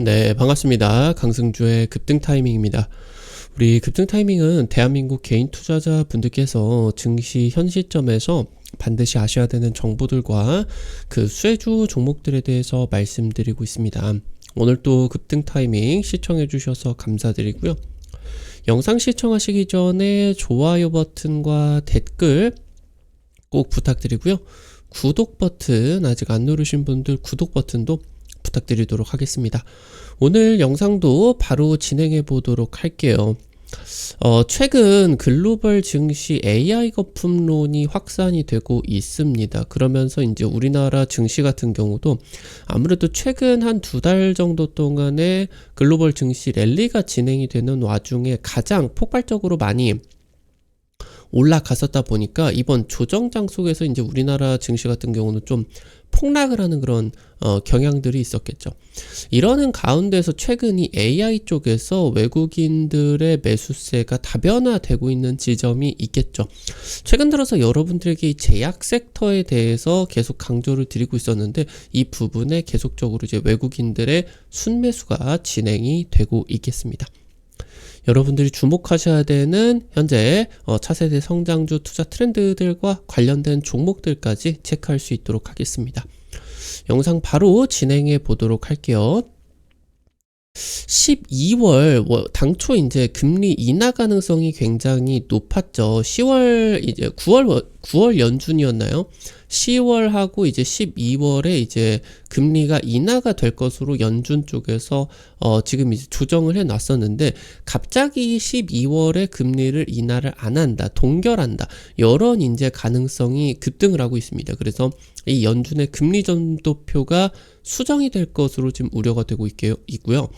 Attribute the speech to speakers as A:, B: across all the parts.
A: 네, 반갑습니다. 강승주의 급등 타이밍입니다. 우리 급등 타이밍은 대한민국 개인 투자자 분들께서 증시 현 시점에서 반드시 아셔야 되는 정보들과 그 수혜주 종목들에 대해서 말씀드리고 있습니다. 오늘 또 급등 타이밍 시청해 주셔서 감사드리고요. 영상 시청하시기 전에 좋아요 버튼과 댓글 꼭 부탁드리고요. 구독 버튼 아직 안 누르신 분들 구독 버튼도 부탁드리도록 하겠습니다. 오늘 영상도 바로 진행해 보도록 할게요. 최근 글로벌 증시 AI 거품론이 확산이 되고 있습니다. 그러면서 이제 우리나라 증시 같은 경우도 아무래도 최근 한 2달 정도 동안에 글로벌 증시 랠리가 진행이 되는 와중에 가장 폭발적으로 많이 올라갔었다 보니까 이번 조정장 속에서 이제 우리나라 증시 같은 경우는 좀 폭락을 하는 그런 경향들이 있었겠죠. 이러는 가운데서 최근 이 AI 쪽에서 외국인들의 매수세가 다변화되고 있는 지점이 있겠죠. 최근 들어서 여러분들에게 이 제약 섹터에 대해서 계속 강조를 드리고 있었는데 이 부분에 계속적으로 이제 외국인들의 순매수가 진행이 되고 있겠습니다. 여러분들이 주목하셔야 되는 현재 차세대 성장주 투자 트렌드들과 관련된 종목들까지 체크할 수 있도록 하겠습니다. 영상 바로 진행해 보도록 할게요. 12월 당초 이제 금리 인하 가능성이 굉장히 높았죠. 10월 이제 9월 연준이었나요? 10월하고 이제 12월에 이제 금리가 인하가 될 것으로 연준 쪽에서 지금 이제 조정을 해 놨었는데 갑자기 12월에 금리를 인하를 안 한다, 동결한다. 이런 이제 가능성이 급등을 하고 있습니다. 그래서 이 연준의 금리 전도표가 수정이 될 것으로 지금 우려가 되고 있고요.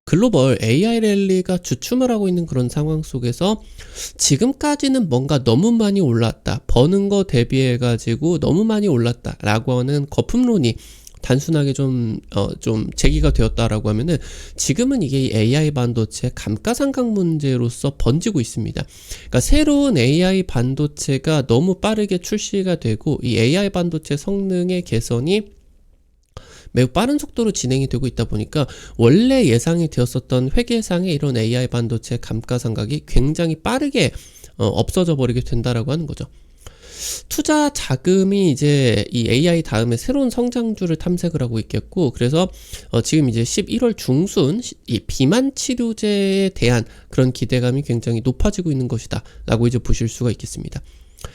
A: 글로벌 AI 랠리가 주춤을 하고 있는 그런 상황 속에서 지금까지는 뭔가 너무 많이 올랐다, 버는 거 대비해 가지고 너무 많이 올랐다 라고 하는 거품론이 단순하게 좀 제기가 되었다라고 하면은 지금은 이게 이 AI 반도체 감가상각 문제로서 번지고 있습니다. 그러니까 새로운 AI 반도체가 너무 빠르게 출시가 되고 이 AI 반도체 성능의 개선이 매우 빠른 속도로 진행이 되고 있다 보니까 원래 예상이 되었었던 회계상의 이런 AI 반도체 감가상각이 굉장히 빠르게 없어져 버리게 된다라고 하는 거죠. 투자 자금이 이제 이 AI 다음에 새로운 성장주를 탐색을 하고 있겠고, 그래서 지금 이제 11월 중순 이 비만 치료제에 대한 그런 기대감이 굉장히 높아지고 있는 것이다 라고 이제 보실 수가 있겠습니다.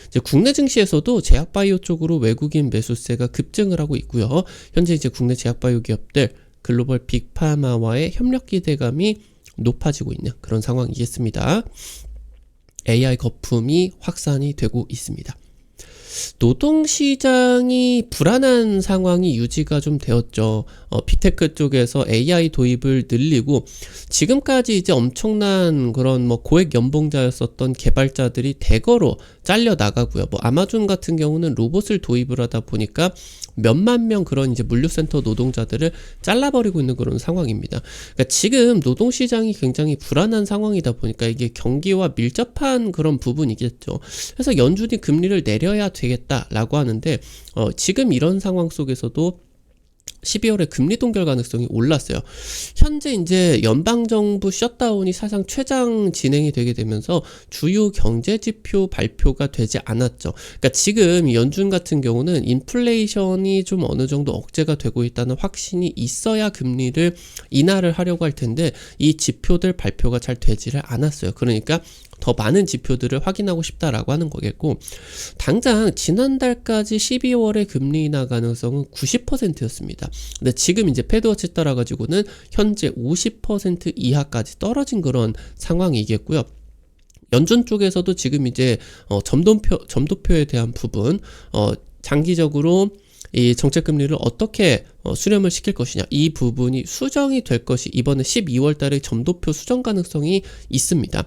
A: 이제 국내 증시에서도 제약바이오 쪽으로 외국인 매수세가 급증을 하고 있고요. 현재 이제 국내 제약바이오 기업들 글로벌 빅파마와의 협력 기대감이 높아지고 있는 그런 상황이겠습니다. AI 거품이 확산이 되고 있습니다. 노동시장이 불안한 상황이 유지가 좀 되었죠. 빅테크 쪽에서 AI 도입을 늘리고 지금까지 이제 엄청난 그런 고액 연봉자였었던 개발자들이 대거로 잘려 나가고요. 아마존 같은 경우는 로봇을 도입을 하다 보니까 몇만 명 그런 이제 물류센터 노동자들을 잘라버리고 있는 그런 상황입니다. 그러니까 지금 노동시장이 굉장히 불안한 상황이다 보니까 이게 경기와 밀접한 그런 부분이겠죠. 그래서 연준이 금리를 내려야 되겠다라고 하는데 지금 이런 상황 속에서도 12월에 금리 동결 가능성이 올랐어요. 현재 이제 연방정부 셧다운이 사상 최장 진행이 되게 되면서 주요 경제지표 발표가 되지 않았죠. 그러니까 지금 연준 같은 경우는 인플레이션이 좀 어느 정도 억제가 되고 있다는 확신이 있어야 금리를 인하를 하려고 할 텐데 이 지표들 발표가 잘 되지를 않았어요. 그러니까 더 많은 지표들을 확인하고 싶다라고 하는 거겠고, 당장 지난달까지 12월에 금리 인하 가능성은 90%였습니다. 근데 지금 이제 패드워치 따라 가지고는 현재 50% 이하까지 떨어진 그런 상황이겠고요. 연준 쪽에서도 지금 이제 점도표에 대한 부분 장기적으로 이 정책금리를 어떻게 수렴을 시킬 것이냐, 이 부분이 수정이 될 것이 이번에 12월 달에 점도표 수정 가능성이 있습니다.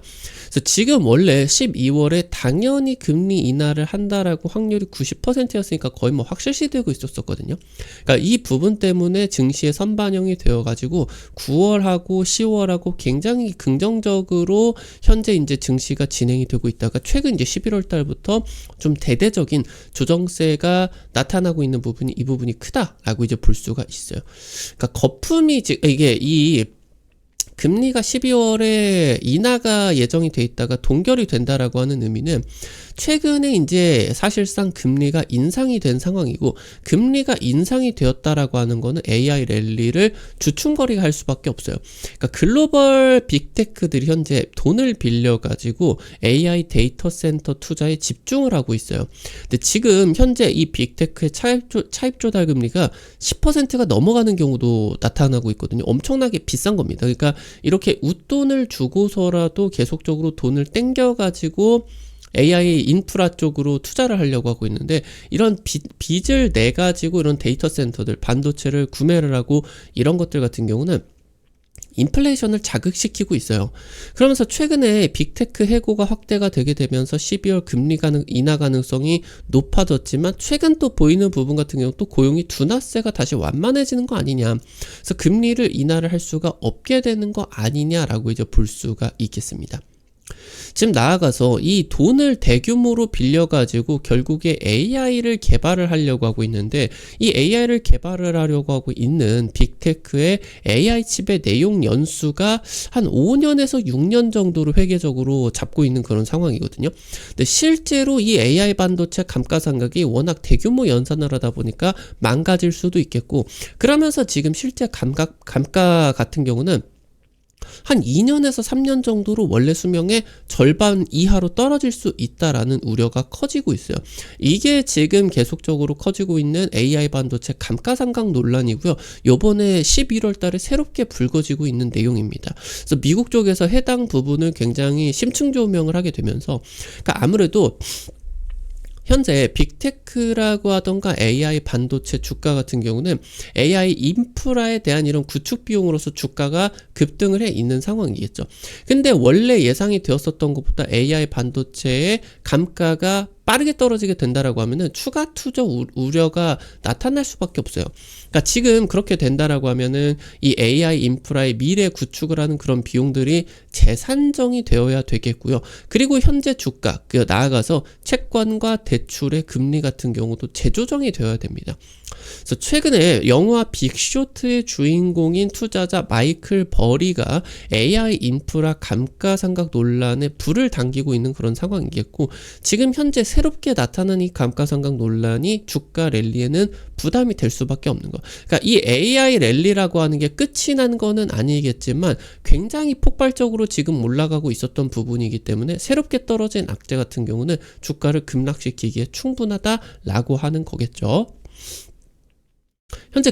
A: 그래서 지금 원래 12월에 당연히 금리 인하를 한다라고 확률이 90%였으니까 거의 확실시되고 있었거든요. 그러니까 이 부분 때문에 증시에 선반영이 되어가지고 9월하고 10월하고 굉장히 긍정적으로 현재 이제 증시가 진행이 되고 있다가 최근 이제 11월 달부터 좀 대대적인 조정세가 나타나고 있는 부분이 이 부분이 크다라고 이제 볼 수 수가 있어요. 그러니까 거품이 이게 이 금리가 12월에 인하가 예정이 돼 있다가 동결이 된다라고 하는 의미는 최근에 이제 사실상 금리가 인상이 된 상황이고, 금리가 인상이 되었다라고 하는 거는 AI 랠리를 주춤거리가 할 수밖에 없어요. 그러니까 글로벌 빅테크들이 현재 돈을 빌려가지고 AI 데이터 센터 투자에 집중을 하고 있어요. 근데 지금 현재 이 빅테크의 차입 조달 금리가 10%가 넘어가는 경우도 나타나고 있거든요. 엄청나게 비싼 겁니다. 그러니까 이렇게 웃돈을 주고서라도 계속적으로 돈을 땡겨가지고 AI 인프라 쪽으로 투자를 하려고 하고 있는데, 이런 빚을 내가지고 이런 데이터 센터들, 반도체를 구매를 하고 이런 것들 같은 경우는 인플레이션을 자극시키고 있어요. 그러면서 최근에 빅테크 해고가 확대가 되게 되면서 12월 금리 인하 가능성이 높아졌지만, 최근 또 보이는 부분 같은 경우 또 고용이 둔화세가 다시 완만해지는 거 아니냐, 그래서 금리를 인하를 할 수가 없게 되는 거 아니냐라고 이제 볼 수가 있겠습니다. 지금 나아가서 이 돈을 대규모로 빌려가지고 결국에 AI를 개발을 하려고 하고 있는데, 이 AI를 개발을 하려고 하고 있는 빅테크의 AI 칩의 내용 연수가 한 5년에서 6년 정도로 회계적으로 잡고 있는 그런 상황이거든요. 근데 실제로 이 AI 반도체 감가상각이 워낙 대규모 연산을 하다 보니까 망가질 수도 있겠고, 그러면서 지금 실제 감가 같은 경우는 한 2년에서 3년 정도로 원래 수명의 절반 이하로 떨어질 수 있다라는 우려가 커지고 있어요. 이게 지금 계속적으로 커지고 있는 AI 반도체 감가상각 논란이고요. 요번에 11월 달에 새롭게 불거지고 있는 내용입니다. 그래서 미국 쪽에서 해당 부분을 굉장히 심층 조명을 하게 되면서, 그러니까 아무래도 현재 빅테크라고 하던가 AI 반도체 주가 같은 경우는 AI 인프라에 대한 이런 구축 비용으로서 주가가 급등을 해 있는 상황이겠죠. 근데 원래 예상이 되었었던 것보다 AI 반도체의 감가가 빠르게 떨어지게 된다라고 하면은 추가 투자 우려가 나타날 수밖에 없어요. 그러니까 지금 그렇게 된다라고 하면은 이 AI 인프라의 미래 구축을 하는 그런 비용들이 재산정이 되어야 되겠고요. 그리고 현재 주가, 나아가서 채권과 대출의 금리 같은 경우도 재조정이 되어야 됩니다. 그래서 최근에 영화 빅쇼트의 주인공인 투자자 마이클 버리가 AI 인프라 감가상각 논란에 불을 당기고 있는 그런 상황이겠고, 지금 현재 새롭게 나타난 이 감가상각 논란이 주가 랠리에는 부담이 될 수밖에 없는 거. 그러니까 이 AI 랠리라고 하는 게 끝이 난 거는 아니겠지만 굉장히 폭발적으로 지금 올라가고 있었던 부분이기 때문에 새롭게 떨어진 악재 같은 경우는 주가를 급락시키기에 충분하다라고 하는 거겠죠.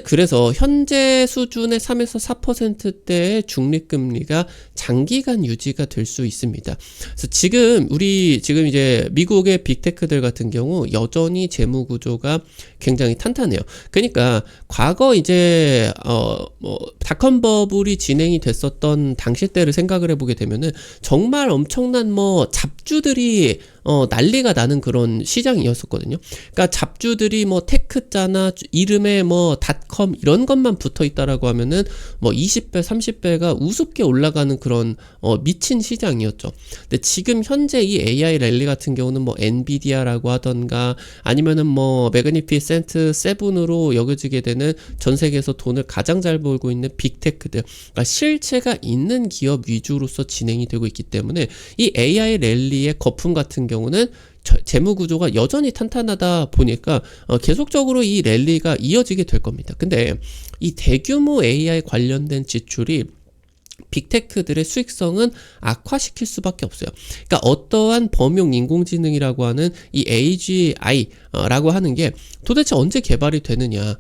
A: 그래서 현재 수준의 3에서 4%대의 중립금리가 장기간 유지가 될 수 있습니다. 그래서 지금 이제 미국의 빅테크들 같은 경우 여전히 재무 구조가 굉장히 탄탄해요. 그러니까 과거 이제 닷컴 버블이 진행이 됐었던 당시 때를 생각을 해보게 되면은 정말 엄청난 잡주들이 난리가 나는 그런 시장이었었거든요. 그러니까 잡주들이 테크자나 이름에 닷컴 이런 것만 붙어 있다라고 하면은 20배, 30배가 우습게 올라가는 그런 미친 시장이었죠. 근데 지금 현재 이 AI 랠리 같은 경우는 엔비디아라고 하던가 아니면은 매그니피센트 7으로 여겨지게 되는 전 세계에서 돈을 가장 잘 벌고 있는 빅테크들, 그러니까 실체가 있는 기업 위주로서 진행이 되고 있기 때문에 이 AI 랠리의 거품 같은 경우는 재무 구조가 여전히 탄탄하다 보니까 계속적으로 이 랠리가 이어지게 될 겁니다. 근데 이 대규모 AI 관련된 지출이 빅테크들의 수익성은 악화시킬 수밖에 없어요. 그러니까 어떠한 범용 인공지능이라고 하는 이 AGI라고 하는 게 도대체 언제 개발이 되느냐,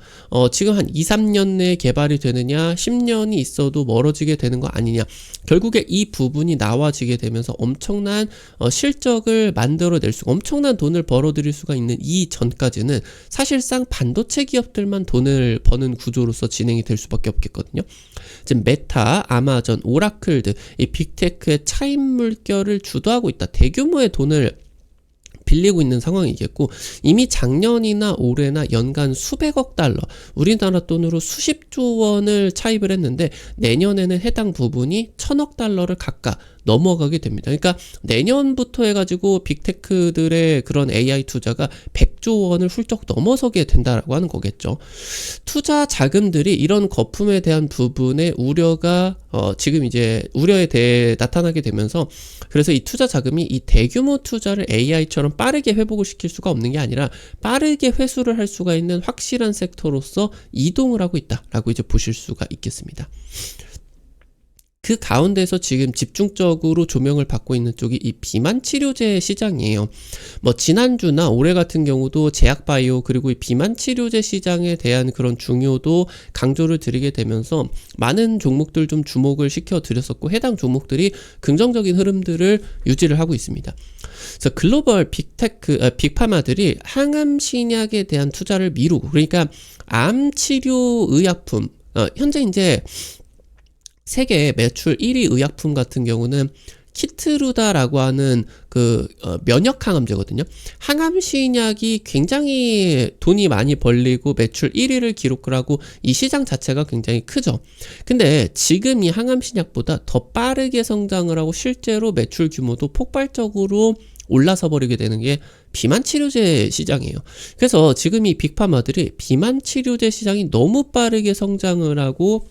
A: 지금 한 2-3년 내에 개발이 되느냐, 10년이 있어도 멀어지게 되는 거 아니냐, 결국에 이 부분이 나와지게 되면서 엄청난 실적을 만들어낼 수가, 엄청난 돈을 벌어들일 수가 있는 이 전까지는 사실상 반도체 기업들만 돈을 버는 구조로서 진행이 될 수밖에 없겠거든요. 지금 메타, 아마존, 오라클 등 이 빅테크의 차입 물결을 주도하고 있다. 대규모의 돈을 빌리고 있는 상황이겠고, 이미 작년이나 올해나 연간 수백억 달러, 우리나라 돈으로 수십조 원을 차입을 했는데 내년에는 해당 부분이 1000억 달러를 각각 넘어가게 됩니다. 그러니까 내년부터 해가지고 빅테크들의 그런 AI 투자가 100조 원을 훌쩍 넘어서게 된다라고 하는 거겠죠. 투자 자금들이 이런 거품에 대한 부분에 우려가 지금 이제 우려에 대해 나타나게 되면서, 그래서 이 투자 자금이 이 대규모 투자를 AI처럼 빠르게 회복을 시킬 수가 없는 게 아니라 빠르게 회수를 할 수가 있는 확실한 섹터로서 이동을 하고 있다라고 이제 보실 수가 있겠습니다. 그 가운데서 지금 집중적으로 조명을 받고 있는 쪽이 이 비만 치료제 시장이에요. 뭐 지난주나 올해 같은 경우도 제약바이오 그리고 이 비만 치료제 시장에 대한 그런 중요도 강조를 드리게 되면서 많은 종목들 좀 주목을 시켜 드렸었고, 해당 종목들이 긍정적인 흐름들을 유지를 하고 있습니다. 그래서 글로벌 빅파마들이 항암 신약에 대한 투자를 미루고, 그러니까 암 치료 의약품, 현재 이제 세계 매출 1위 의약품 같은 경우는 키트루다라고 하는 면역 항암제거든요. 항암 신약이 굉장히 돈이 많이 벌리고 매출 1위를 기록을 하고 이 시장 자체가 굉장히 크죠. 근데 지금 이 항암 신약보다 더 빠르게 성장을 하고 실제로 매출 규모도 폭발적으로 올라서 버리게 되는 게 비만 치료제 시장이에요. 그래서 지금 이 빅파마들이 비만 치료제 시장이 너무 빠르게 성장을 하고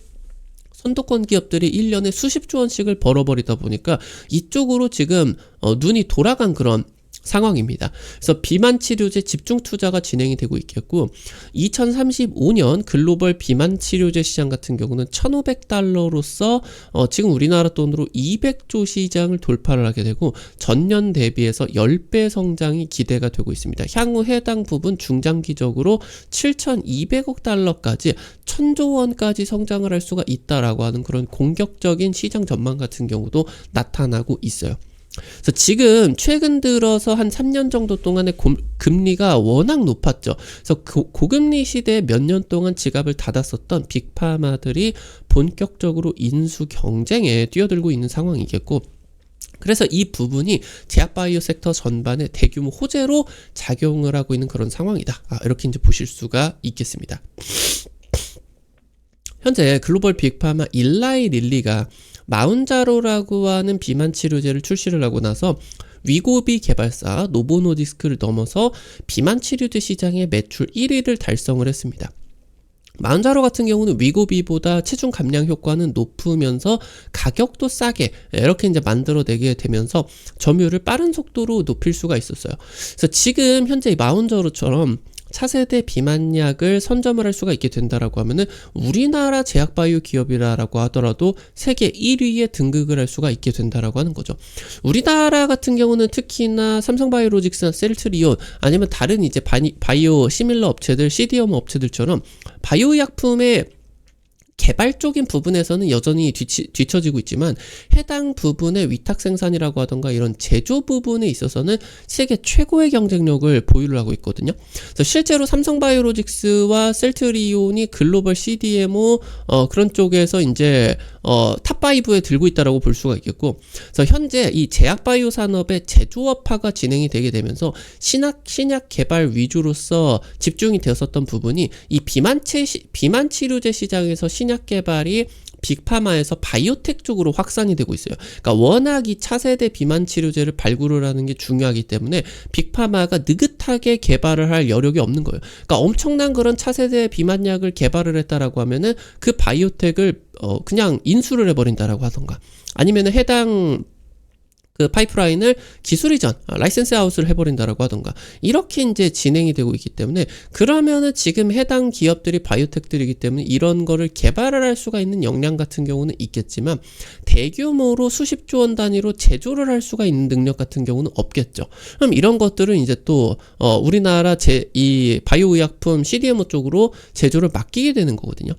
A: 선도권 기업들이 1년에 수십조 원씩을 벌어버리다 보니까 이쪽으로 지금 눈이 돌아간 그런 상황입니다. 그래서 비만 치료제 집중 투자가 진행이 되고 있겠고, 2035년 글로벌 비만 치료제 시장 같은 경우는 $1,500로서 지금 우리나라 돈으로 200조 시장을 돌파를 하게 되고 전년 대비해서 10배 성장이 기대가 되고 있습니다. 향후 해당 부분 중장기적으로 $7,200억 까지 1,000조 원까지 성장을 할 수가 있다라고 하는 그런 공격적인 시장 전망 같은 경우도 나타나고 있어요. 그래서 지금 최근 들어서 한 3년 정도 동안에 금리가 워낙 높았죠. 그래서 고금리 시대에 몇 년 동안 지갑을 닫았었던 빅파마들이 본격적으로 인수 경쟁에 뛰어들고 있는 상황이겠고, 그래서 이 부분이 제약바이오 섹터 전반에 대규모 호재로 작용을 하고 있는 그런 상황이다. 이렇게 이제 보실 수가 있겠습니다. 현재 글로벌 빅파마 일라이 릴리가 마운자로라고 하는 비만 치료제를 출시를 하고 나서 위고비 개발사 노보노디스크를 넘어서 비만 치료제 시장의 매출 1위를 달성을 했습니다. 마운자로 같은 경우는 위고비보다 체중 감량 효과는 높으면서 가격도 싸게 이렇게 이제 만들어내게 되면서 점유율을 빠른 속도로 높일 수가 있었어요. 그래서 지금 현재 이 마운자로처럼 차세대 비만약을 선점을 할 수가 있게 된다라고 하면은 우리나라 제약바이오 기업이라고 하더라도 세계 1위에 등극을 할 수가 있게 된다라고 하는 거죠. 우리나라 같은 경우는 특히나 삼성바이오로직스나 셀트리온 아니면 다른 이제 바이오 시밀러 업체들, CDMO 업체들처럼 바이오 의약품의 개발적인 부분에서는 여전히 뒤처지고 있지만 해당 부분의 위탁 생산이라고 하던가 이런 제조 부분에 있어서는 세계 최고의 경쟁력을 보유를 하고 있거든요. 그래서 실제로 삼성바이오로직스와 셀트리온이 글로벌 CDMO 그런 쪽에서 이제 탑5에 들고 있다라고 볼 수가 있겠고, 그래서 현재 이 제약바이오 산업의 제조업화가 진행이 되게 되면서 신약 개발 위주로서 집중이 되었었던 부분이 이 비만 치료제 시장에서 신약 개발이 빅파마에서 바이오텍 쪽으로 확산이 되고 있어요. 그러니까 워낙 이 차세대 비만 치료제를 발굴을 하는 게 중요하기 때문에 빅파마가 느긋하게 개발을 할 여력이 없는 거예요. 그러니까 엄청난 그런 차세대 비만약을 개발을 했다라고 하면은 그 바이오텍을 그냥 인수를 해버린다라고 하던가, 아니면은 해당 그 파이프라인을 기술 이전, 라이센스 아웃을 해버린다라고 하던가, 이렇게 이제 진행이 되고 있기 때문에, 그러면은 지금 해당 기업들이 바이오텍들이기 때문에 이런 거를 개발을 할 수가 있는 역량 같은 경우는 있겠지만 대규모로 수십조 원 단위로 제조를 할 수가 있는 능력 같은 경우는 없겠죠. 그럼 이런 것들은 이제 또 우리나라 이 바이오 의약품 CDMO 쪽으로 제조를 맡기게 되는 거거든요.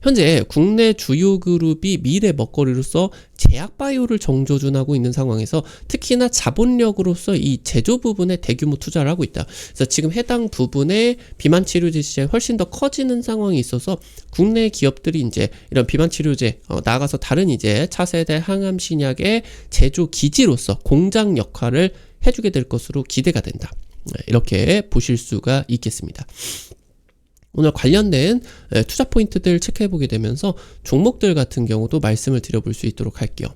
A: 현재 국내 주요 그룹이 미래 먹거리로서 제약바이오를 정조준하고 있는 상황에서 특히나 자본력으로서 이 제조 부분에 대규모 투자를 하고 있다. 그래서 지금 해당 부분에 비만 치료제 시장이 훨씬 더 커지는 상황이 있어서 국내 기업들이 이제 이런 비만 치료제 나아가서 다른 이제 차세대 항암 신약의 제조 기지로서 공장 역할을 해주게 될 것으로 기대가 된다. 이렇게 보실 수가 있겠습니다. 오늘 관련된 투자 포인트들 체크해보게 되면서 종목들 같은 경우도 말씀을 드려볼 수 있도록 할게요.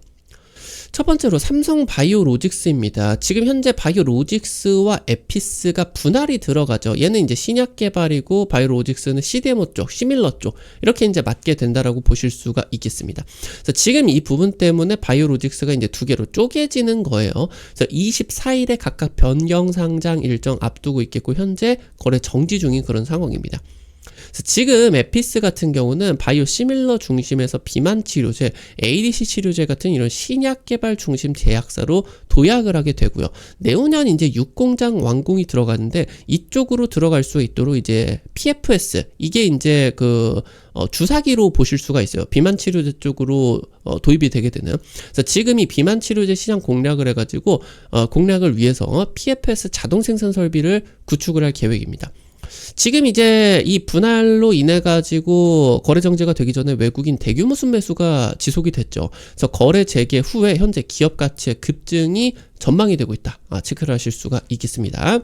A: 첫 번째로 삼성 바이오로직스입니다. 지금 현재 바이오로직스와 에피스가 분할이 들어가죠. 얘는 이제 신약 개발이고 바이오로직스는 CDMO 쪽, 시밀러 쪽 이렇게 이제 맡게 된다라고 보실 수가 있겠습니다. 그래서 지금 이 부분 때문에 바이오로직스가 이제 두 개로 쪼개지는 거예요. 그래서 24일에 각각 변경 상장 일정 앞두고 있겠고 현재 거래 정지 중인 그런 상황입니다. 지금 에피스 같은 경우는 바이오 시밀러 중심에서 비만 치료제, ADC 치료제 같은 이런 신약 개발 중심 제약사로 도약을 하게 되고요. 내후년 이제 6공장 완공이 들어가는데 이쪽으로 들어갈 수 있도록 이제 PFS 이게 이제 주사기로 보실 수가 있어요. 비만 치료제 쪽으로 도입이 되게 되는. 그래서 지금 이 비만 치료제 시장 공략을 해가지고 공략을 위해서 PFS 자동 생산 설비를 구축을 할 계획입니다. 지금 이제 이 분할로 인해 가지고 거래 정지가 되기 전에 외국인 대규모 순매수가 지속이 됐죠. 그래서 거래 재개 후에 현재 기업 가치의 급증이 전망이 되고 있다. 체크를 하실 수가 있겠습니다.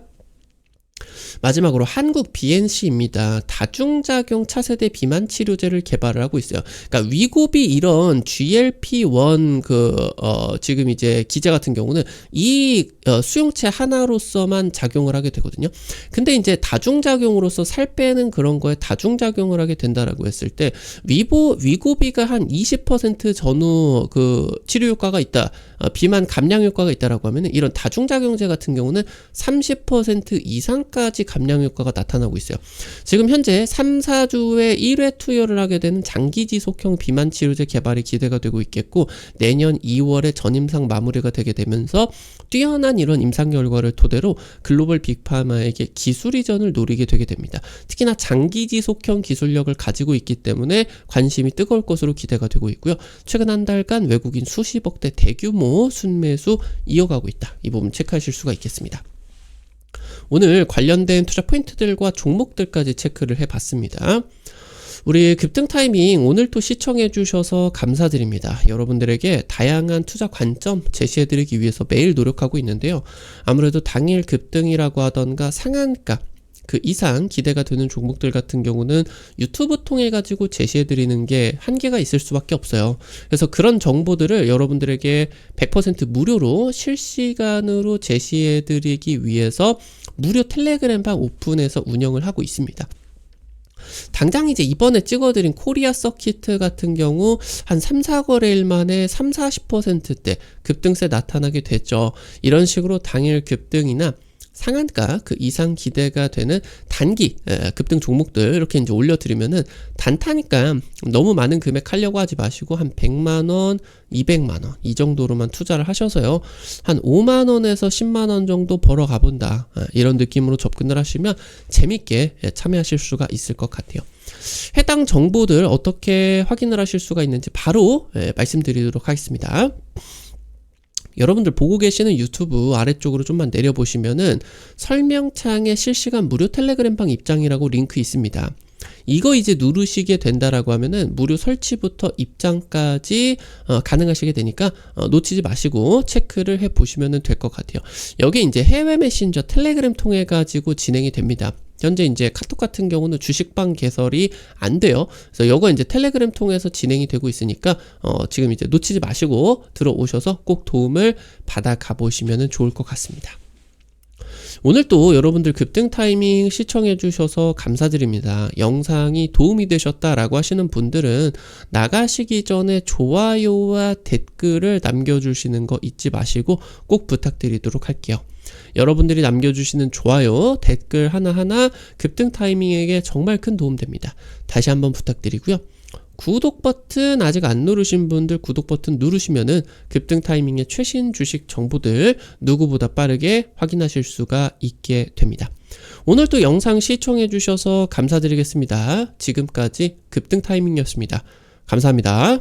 A: 마지막으로 한국 BNC입니다. 다중작용 차세대 비만 치료제를 개발을 하고 있어요. 그러니까 위고비 이런 GLP-1 지금 이제 기제 같은 경우는 이 수용체 하나로서만 작용을 하게 되거든요. 근데 이제 다중작용으로서 살 빼는 그런 거에 다중작용을 하게 된다라고 했을 때 위고비가 한 20% 전후 치료 효과가 있다. 비만 감량 효과가 있다라고 하면 이런 다중작용제 같은 경우는 30% 이상까지 감량 효과가 나타나고 있어요. 지금 현재 3, 4주에 1회 투여를 하게 되는 장기 지속형 비만 치료제 개발이 기대가 되고 있겠고 내년 2월에 전임상 마무리가 되게 되면서 뛰어난 이런 임상 결과를 토대로 글로벌 빅파마에게 기술 이전을 노리게 되게 됩니다. 특히나 장기 지속형 기술력을 가지고 있기 때문에 관심이 뜨거울 것으로 기대가 되고 있고요. 최근 한 달간 외국인 수십억대 대규모 순매수 이어가고 있다. 이 부분 체크하실 수가 있겠습니다. 오늘 관련된 투자 포인트들과 종목들까지 체크를 해봤습니다. 우리 급등 타이밍 오늘도 시청해주셔서 감사드립니다. 여러분들에게 다양한 투자 관점 제시해드리기 위해서 매일 노력하고 있는데요. 아무래도 당일 급등이라고 하던가 상한가 그 이상 기대가 되는 종목들 같은 경우는 유튜브 통해 가지고 제시해드리는 게 한계가 있을 수밖에 없어요. 그래서 그런 정보들을 여러분들에게 100% 무료로 실시간으로 제시해드리기 위해서 무료 텔레그램방 오픈해서 운영을 하고 있습니다. 당장 이제 이번에 찍어드린 코리아 서키트 같은 경우 한 3, 4거래일 만에 3, 40%대 급등세 나타나게 됐죠. 이런 식으로 당일 급등이나 상한가 그 이상 기대가 되는 단기 급등 종목들 이렇게 이제 올려드리면은 단타니까 너무 많은 금액 하려고 하지 마시고 한 100만원, 200만원 이 정도로만 투자를 하셔서요. 한 5만원에서 10만원 정도 벌어 가본다. 이런 느낌으로 접근을 하시면 재밌게 참여하실 수가 있을 것 같아요. 해당 정보들 어떻게 확인을 하실 수가 있는지 바로 말씀드리도록 하겠습니다. 여러분들 보고 계시는 유튜브 아래쪽으로 좀만 내려보시면은 설명창에 실시간 무료 텔레그램방 입장이라고 링크 있습니다. 이거 이제 누르시게 된다라고 하면은 무료 설치부터 입장까지 가능하시게 되니까 놓치지 마시고 체크를 해 보시면 될 것 같아요. 여기 이제 해외 메신저 텔레그램 통해 가지고 진행이 됩니다. 현재 이제 카톡 같은 경우는 주식방 개설이 안 돼요. 그래서 이거 이제 텔레그램 통해서 진행이 되고 있으니까 지금 이제 놓치지 마시고 들어오셔서 꼭 도움을 받아 가보시면 좋을 것 같습니다. 오늘 또 여러분들 급등 타이밍 시청해 주셔서 감사드립니다. 영상이 도움이 되셨다라고 하시는 분들은 나가시기 전에 좋아요와 댓글을 남겨주시는 거 잊지 마시고 꼭 부탁드리도록 할게요. 여러분들이 남겨주시는 좋아요, 댓글 하나하나 급등 타이밍에게 정말 큰 도움 됩니다. 다시 한번 부탁드리고요. 구독 버튼 아직 안 누르신 분들 구독 버튼 누르시면은 급등 타이밍의 최신 주식 정보들 누구보다 빠르게 확인하실 수가 있게 됩니다. 오늘도 영상 시청해 주셔서 감사드리겠습니다. 지금까지 급등 타이밍이었습니다. 감사합니다.